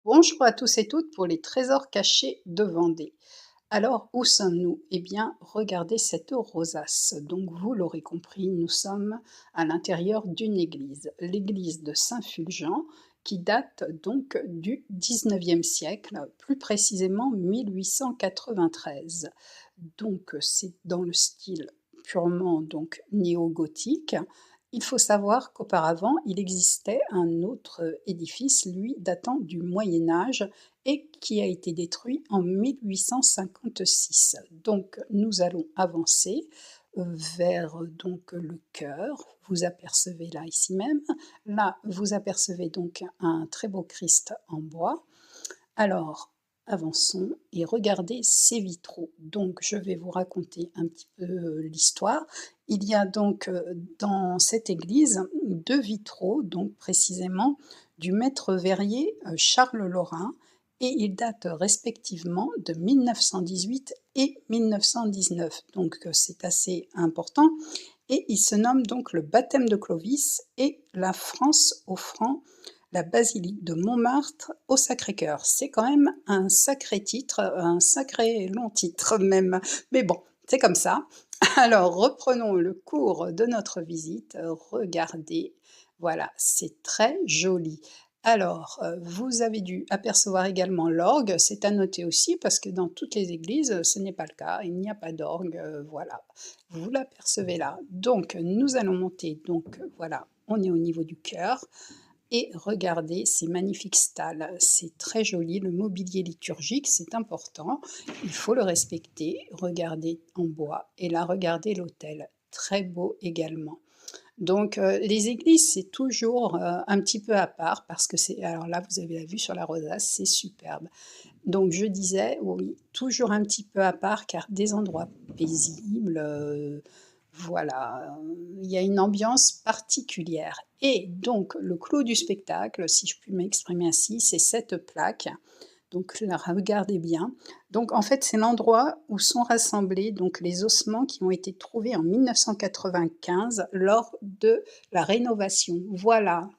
Bonjour à tous et toutes pour les trésors cachés de Vendée. Alors, où sommes-nous? Eh bien, regardez cette rosace. Donc, vous l'aurez compris, nous sommes à l'intérieur d'une église, l'église de Saint-Fulgent, qui date donc du 19e siècle, plus précisément 1893. Donc, c'est dans le style purement donc néo-gothique. Il faut savoir qu'auparavant, il existait un autre édifice, lui, datant du Moyen Âge et qui a été détruit en 1856. Donc nous allons avancer vers donc le chœur. Vous apercevez là ici même. Là, vous apercevez donc un très beau Christ en bois. Alors, avançons et regardez ces vitraux. Donc, je vais vous raconter un petit peu l'histoire. Il y a donc dans cette église deux vitraux, donc précisément du maître verrier Charles Lorrain, et ils datent respectivement de 1918 et 1919. Donc, c'est assez important. Et ils se nomment donc le baptême de Clovis et la France offrant la basilique de Montmartre au Sacré-Cœur. C'est quand même un sacré titre, un sacré long titre même. Mais bon, c'est comme ça. Alors, reprenons le cours de notre visite. Regardez, voilà, c'est très joli. Alors, vous avez dû apercevoir également l'orgue, c'est à noter aussi parce que dans toutes les églises, ce n'est pas le cas, il n'y a pas d'orgue, voilà. Vous l'apercevez là. Donc, nous allons monter, donc voilà, on est au niveau du chœur. Et regardez ces magnifiques stalles, c'est très joli, le mobilier liturgique, c'est important, il faut le respecter. Regardez en bois et là, regardez l'autel, très beau également. Donc les églises, c'est toujours un petit peu à part parce que c'est, alors là, vous avez la vue sur la rosace, c'est superbe. Donc je disais, oui, toujours un petit peu à part car des endroits paisibles, voilà, il y a une ambiance particulière. Et donc le clou du spectacle, si je puis m'exprimer ainsi, c'est cette plaque. Donc là, regardez bien. Donc en fait, c'est l'endroit où sont rassemblés donc les ossements qui ont été trouvés en 1995 lors de la rénovation. Voilà.